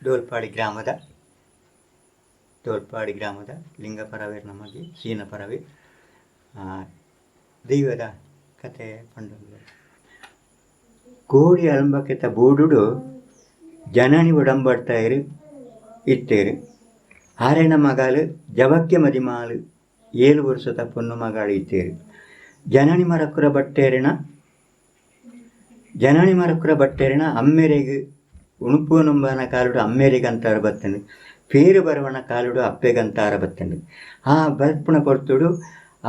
ಡೋಲ್ಪಾಡಿ ಗ್ರಾಮದ ಲಿಂಗ ಪರವೆ ನಮಗೆ ಶೀನ ಪರವೆ ದೈವದ ಕತೆ ಪಂಡು ಕೋಡಿ ಅಳಂಬಕ್ಕೆತ್ತ ಬೂಡುಡು ಜನನಿ ಉಡಂಬಡ್ತಾಯಿರು ಇತ್ತೇರು ಆರೆನ ಮಗಳು ಜವಕ್ಕೆ ಮದಿಮಾಲು 7 ವರ್ಷದ ಪೊನ್ನು ಮಗಳು ಇತ್ತೇರು ಜನನಿ ಮರಕುರ ಬಟ್ಟೆರಿನ ಅಮ್ಮೆರೆಗೆ ಉಣುಪುನುಂಬನ ಕಾಲುಡು ಅಮ್ಮೆರಿಗಂತಾರ ಬತ್ತಂಡು ಪೇರು ಬರವಣ ಕಾಲುಡು ಅಪ್ಪೆಗಂತಾರ ಬತ್ತಂಡು ಆ ಬರ್ಪುಣ ಕೊಡ್ತುಡು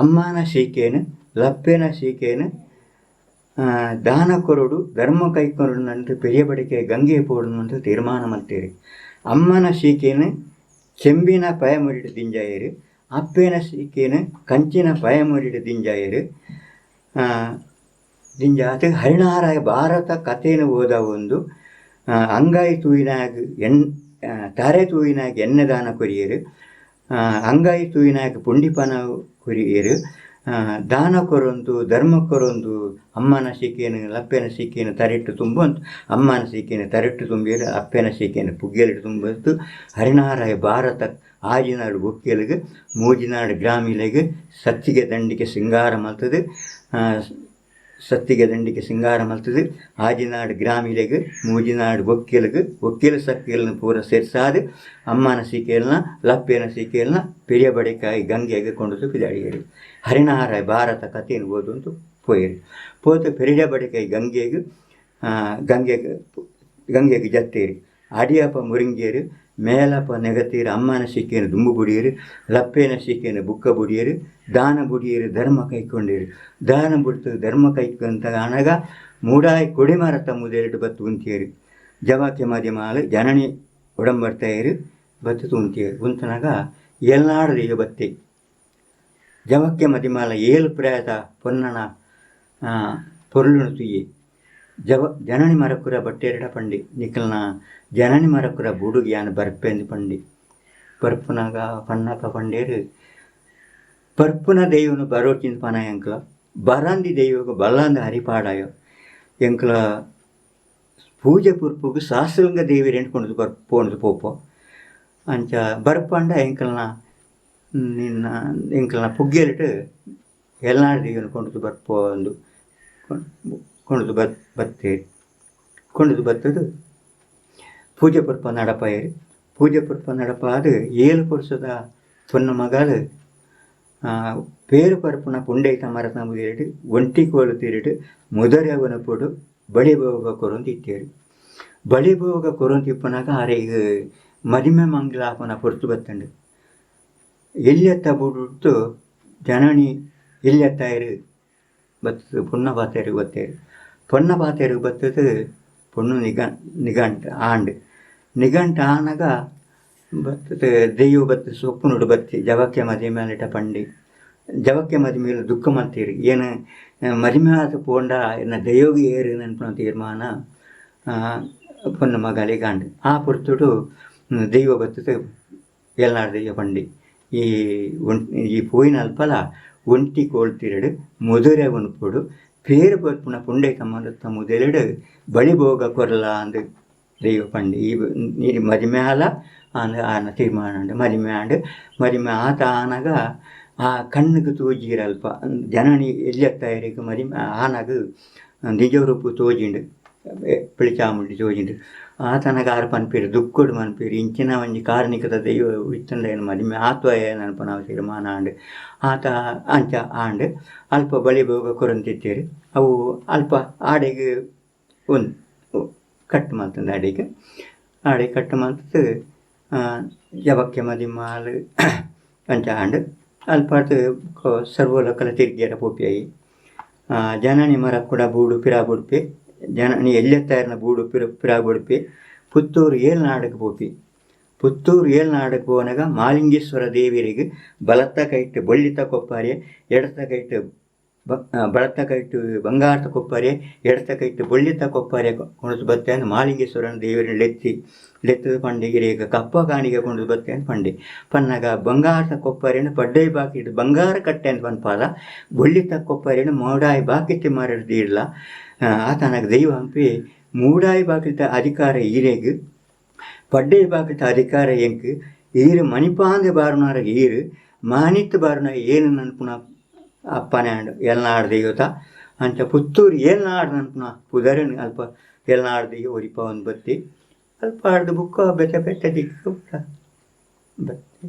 ಅಮ್ಮನ ಶೀಕೇನು ಲಪ್ಪೆನ ಶೀಕೇನು ದಾನ ಕೊರಡು ಧರ್ಮ ಕೈಕೊರಡು ನಂಟು ಪೆರಿಯ ಬಡಿಕೆ ಗಂಗೆ ಪೋಡು ಅಂತ ತೀರ್ಮಾನ ಮಾಡ್ತೀರಿ. ಅಮ್ಮನ ಶೀಕೇನು ಚೆಂಬಿನ ಪಯ ಮುರಿಡು ದಿಂಜಾಯರು, ಅಪ್ಪೆನ ಶೀಕೇನು ಕಂಚಿನ ಪಯ ಮುರಿಡು ದಿಂಜಾಯರು. ದಿಂಜಾತ ಹರಿಣಾರಾಯ ಭಾರತ ಕಥೆಯನ್ನು ಓದ ಒಂದು ಅಂಗಾಯಿ ತೂಯಿನಾಗ ತಾರೆ ತೂಯಿನಾಗ ಎಣ್ಣೆ ದಾನ ಕೊರಿಯರು, ಅಂಗಾಯಿ ತೂಯಿನಾಗ ಪುಂಡಿಪನ ಕೊರಿಯರು, ದಾನ ಕೊರೊಂದು ಧರ್ಮ ಕೊರೊಂದು ಅಮ್ಮನ ಸಿಕ್ಕೇನು ಲಪ್ಪೆನ ಸಿಕ್ಕೇನು ತರೆಟ್ಟು ತುಂಬಂತು ಅಮ್ಮನ ಸಿಕ್ಕೇನು ತರೆಟ್ಟು ತುಂಬಿಯರು, ಅಪ್ಪೆನ ಸಿಕ್ಕೇನು ಪುಗ್ಗೆಲಿಟ್ಟು ತುಂಬಂತು ಹರಿಣಾರಾಯ ಭಾರತ ಆಜಿನಾಡು ಬೊಕ್ಕೆಲಿಗೆ ಮೂಜಿನಾಡು ಗ್ರಾಮೀಲೆಗೆ ಸತ್ತಿಗೆ ದಂಡಿಗೆ ಸಿಂಗಾರ ಮಲ್ತದೆ, ಸತ್ತಿಗೆ ದಂಡಿಗೆ ಸಿಂಗಾರ ಮಲ್ತದೆ ಆಜಿನಾಡು ಗ್ರಾಮೀಲೆಗೆ ಮೂಜಿನಾಡು ಬೊಕ್ಕೆಲಿಗೆ ಒಕ್ಕೆಲ ಸಕ್ಕೆಲನ್ನು ಪೂರ ಸೇರಿಸಾದು ಅಮ್ಮನ ಸೀಕೆಲ್ನ ಲಪ್ಪೆನ ಸೀಕೆಲ್ನ ಪೆರಿಯ ಬಡೆಕಾಯಿ ಗಂಗೆಗೆ ಕೊಂಡದು ಪಿದಾಡಿಯರು. ಹರಿಣಾರಾಯ ಭಾರತ ಕಥೆಯನ್ನು ಓದುವಂತು ಪೋಯರು ಪೋತು ಪೆರಿಯ ಬಡೆಕಾಯಿ ಗಂಗೆಗೆ ಜತ್ತೇರಿ ಅಡಿಯಪ್ಪ ಮುರಿಂಗಿಯರು ಮೇಲಪ್ಪ ನೆಗತೀರು ಅಮ್ಮನ ಸಿಕ್ಕೇನು ದುಂಬು ಬುಡಿಯರು, ಲಪ್ಪೇನ ಸಿಕ್ಕೇನು ಬುಕ್ಕ ಬುಡಿಯರು, ದಾನ ಬುಡಿಯರು ಧರ್ಮ ಕೈಕೊಂಡಿರು. ದಾನ ಬಿಡ್ತು ಧರ್ಮ ಕೈಕೊಂತ ಅನಗ ಮೂಡಾಯಿ ಕೊಡಿಮರತ ಮುದೆರಡು ಬತ್ತು ಉಂತಿಯರು, ಜವಾಕೆ ಮದಿಮಾಲು ಜನನಿ ಒಡಂಬಡ್ತಾಯಿರು ಬತ್ತು ತುಂತಿಯರು. ಉಂತನಾಗ ಎಲ್ನಾಡು ಬತ್ತೆ ಜವಕ್ಕೆ ಮದಿಮಾಲ 7 ಪ್ರಯಾತ ಪೊನ್ನನ ಪೊರ್ಲುಣು ತುಯ್ಯಿ ಜನನಿ ಮರಕುರ ಬಟ್ಟೆರಡ ಪಂಡಿ ನಿಖಲ್ನ ಜನನಿ ಮರಕುರ ಬುಡುಗಿಯಾನ ಬರ್ಪೆಂದು ಪಂಡಿ ಪರ್ಪುನಾಗ ಪಣ್ಣಕ ಪಂಡೇರು ಪರ್ಪುನ ದೈವನು ಬರೋಚಿನ ಪನ ಎಂಕ್ಲ ಬರಂದಿ ದೈವಗ ಬಲ್ಲಾಂದ ಹರಿಪಾಡಾಯೋ ಎಂಕ್ಲ ಪೂಜೆ ಪುರ್ಪುಗು ಶಾಸ್ತ್ರಂಗ ದೇವಿ ಎಂಟ್ಕೊಂಡು ಪೋಣದು ಪೋಪೋ ಅಂಚ ಬರ್ಪಂಡ ಎಂಕ್ಲನ ಪುಗ್ಗೆಲಿಟ್ಟು ಎಲ್ನಾಡು ದೇವಿಯನ್ನು ಕೊಂಡದು ಬರ್ಪೋ ಒಂದು ಕೊಂಡದು ಬತ್ತೇರಿ ಕೊಂಡದು ಬತ್ತದು ಪೂಜೆ ಪುರ್ಪ ನಡಪಾಯರಿ. ಪೂಜೆ ಪುರ್ಪ ನಡಪಾದು 7 ವರ್ಷದ ಪೊನ್ನ ಮಗಳು ಪೇರು ಪರಪುನ ಪುಂಡೈತ ಮರತ ಮುದಿರಿಡು ಒಂಟಿ ಕೋಲು ತಿರಿಡು ಮುದರವನ ಪೊಡು ಬಳಿ ಬೋಗ ಕೊರೊಂದು ಇತ್ತೇರು. ಬಳಿ ಬೋಗ ಕೊರೊಂದು ಇಪ್ಪನಾಗ ಆರೆಗೆ ಮದಿಮೆ ಮಂಗಲಾಪನ ಪೊರ್ತು ಬತ್ತಂಡು ಎಲ್ಲಿಯತ್ತ ಬಿಡ್ತು ಜನನಿ ಎಲ್ಲಿಯತ್ತಾಯಿರು ಬತ್ತದು ಪುಣ್ಣ ಪಾತೇರಿಗೆ ಬತ್ತೇರು. ಪೊನ್ನ ಪಾತೇರಿಗೆ ಬತ್ತದು ಪೊಣ್ಣು ನಿಘಂಟು ಆನಾಗ ಬತ್ತದು ದೆಯ್ಯು ಬತ್ತು ಸೊಪ್ಪು ನುಡು ಬತ್ತಿ ಜವಕ್ಕೆ ಮದಿ ಮೇಲಿಟ ಪಂಡಿ ಜವಕ್ಕೆ ಮದಿ ಮೇಲೆ ದುಃಖ ಮಾಡ್ತೀರಿ ಏನು ಮದಿಮೆ ಆತ ಪೋಂಡ ಎನ್ನ ದೆಯ್ಯೋಗಿ ಏರು ನೆನಪಿನ ತೀರ್ಮಾನ ಪೊನ್ನ ಮಗಳಿಗೆ ಗಾಂಡು ಆ ಪುರ್ತುಡು ದೆಯ್ವ ಬತ್ತದು ಎಲ್ನಾಡು ದೆಯ್ಯ ಪಂಡಿ ಈ ಪೋಯಿನ ಅಲ್ಪಲ ಒಂಟಿ ಕೋಳ್ತಿರಡು ಮುದುರೆ ಉನ್ಪುಡು ಪೇರು ಬರ್ಪುನ ಪುಂಡೆ ಕಮ್ಮತ್ತ ಮುದೆರಡು ಬಳಿ ಬೋಗ ಕೊರಲ ಅಂದು ದೈವ ಪಂಡಿ ಈ ಮದಿಮೆ ಆಲ ಆನ ತೀರ್ಮಾನ ಉಂಡು ಮದಿಮೆ ಆತ ಆನಾಗ ಆ ಕಣ್ಣಿಗೆ ತೋಜಿರಲ್ಪ ಜನನಿ ಎಲ್ಲಿಯತ್ತಾಯಿರಿಗೆ ಮದಿಮೆ ಆನಾಗ ನಿಜ ರೂಪು ತೋಜಿಂಡು ಪಿಳಿಚಾಮುಂಡಿ ತೋಜಿಂಡು ಆತನಗ ಆರು ಪನ್ಪೇರು ದುಕ್ಕುಡು ಮನ್ಪೇರು ಇಂಚಿನ ಒಂಜಿ ಕಾರಣಿಕದ ದೈವ ಇತ್ತಂಡ ಏನು ಮದಿಮೆ ಆತ್ವಯ ನೆನಪ ನಾವು ತೀರ್ಮಾನ ಆಂಡು ಆತ ಅಂಚ ಆಂಡು ಅಲ್ಪ ಬಳಿ ಬೋಗ ಕೊರಂತಿತ್ತೇರು ಅವು ಅಲ್ಪ ಆಡೆಗೆ ಒಂದು ಕಟ್ಟು ಮಾಡ್ತಂದು ಆಡೆ ಕಟ್ಟು ಮಾಡ್ತದು ಜವಕ್ಕೆ ಮದಿಮಾಲು ಅಂಚ ಆಂಡು ಅಲ್ಪ ಸರ್ವೋಲಕಲ ತಿರ್ಗಿಯರ ಪೋಪಿಯಾಯಿ ಜನನಿ ಮರ ಕೂಡ ಬೂಡು ಪಿರಾ ಬುಡ್ಪೆ ಜನನಿ ಎಲ್ಲಿಯತ್ತಾಯಿರನ ಬೂಡು ಪಿರಾ ಬುಡ್ಪೆ ಪುತ್ತೂರು ಏಳ್ನಾಡಕ್ಕೆ ಪೋಪಿ ಪುತ್ತೂರು ಏಳ್ನಾಡಕ್ಕೆ ಹೋನಾಗ ಮಾಲಿಂಗೇಶ್ವರ ದೇವಿಯರಿಗೆ ಬಲತ್ತ ಕೈಟ್ಟು ಬೊಳ್ಳಿತ ಕೊಪ್ಪಾರೆ ಎಡತ ಕೈಟ್ಟು ಬಳತ ಕೈಟ್ಟು ಬಂಗಾರತ ಕೊಪ್ಪಾರೆ ಎಡತ ಕೈಟ್ಟು ಬೊಳ್ಳಿತ ಕೊಪ್ಪಾರೆ ಕೊಂಡದು ಬತ್ತೆ ಅಂತ ಮಾಲಿಂಗೇಶ್ವರನ ದೇವರನ್ನ ಲೆತ್ತದ ಪಂಡಿಗೆರಿಗೆ ಕಪ್ಪ ಕಾಣಿಗೆ ಕೊಂಡದು ಬತ್ತೆ ಅಂತ ಪಂಡಿ ಪನ್ನಾಗ ಬಂಗಾರತ ಕೊಪ್ಪಾರೆಯನ್ನು ಪಡ್ಡೈ ಬಾಕಿಟ್ಟು ಬಂಗಾರ ಕಟ್ಟೆ ಅಂತ ಪನ್ಪಾಲ ಬೊಳ್ಳಿತ ಕೊಪ್ಪಾರೆಯನ್ನು ಮೋಡಾಯಿ ಬಾಕಿಟ್ಟು ಮಾರಿಡ್ದು ಇಲ್ಲ ಆತನಾಗ ದೈವ ಹಂಪಿ ಮೂಡಾಯಿ ಬಾಕಿಟ್ಟ ಅಧಿಕಾರ ಈರೆಗೆ ಪಡ್ಡೆ ಬಾಕದ ಅಧಿಕಾರ ಎಂಕ್ ಈರು ಮಣಿಪಾಂದೆ ಬಾರುನಾರ ಈರು ಮಾನಿತ್ ಬಾರುನ ಏನು ನನ್ಪುನ ಅಪ್ಪನೆ ಆಂಡು ಎಲ್ನಾಡ್ದು ಇವತ್ತ ಅಂಚ ಪುತ್ತೂರು ಏಲ್ನಾಡು ನನ್ಪುನ ಪುದರನ್ ಅಲ್ಪ ಎಲ್ನಾಡ್ದು ಒರಿಪ ಒಂದು ಬತ್ತಿ ಅಲ್ಪ ಆಡ್ದು ಬುಕ್ಕ ಬೆಟ್ಟ ಬೆಟ್ಟ ದಿಕ್ಕ ಬತ್ತಿ